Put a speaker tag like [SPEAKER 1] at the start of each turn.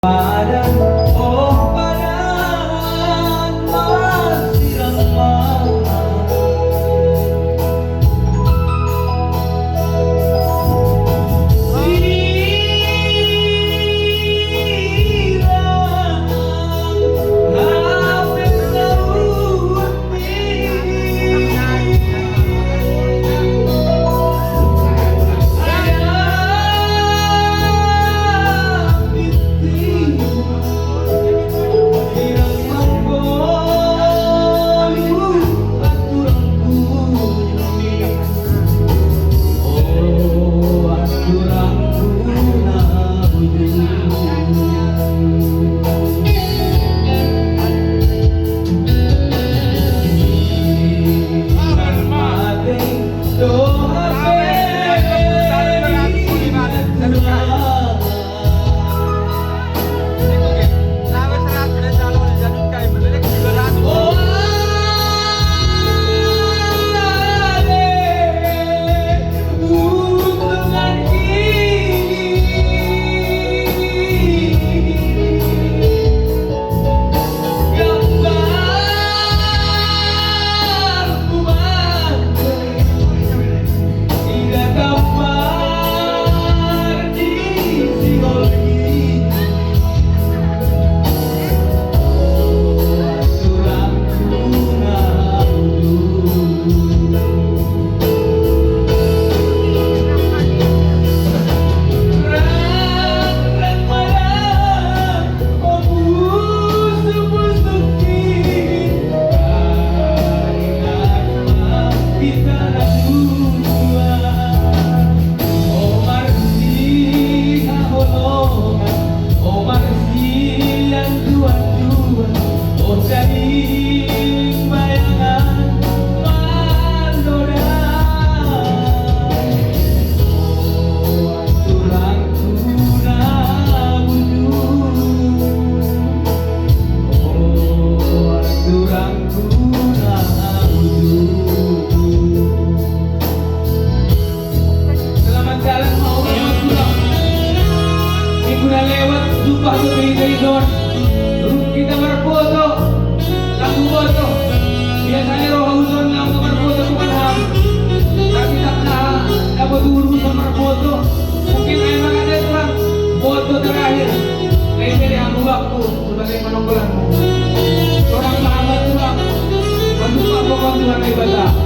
[SPEAKER 1] Padan, oh padan masih lemah. Hilang hampir tahun ini. Jumpa dari Don, kita berfoto, lagu foto. Biasanya rohauson lang berfoto bukan ham. Tapi tak pernah dapat urusan berfoto. Mungkin memang ada orang foto terakhir. Lain dari aku waktu sebagai penonggolanmu. Orang sahabat Tuhan, menduga pokok Tuhan ibadah.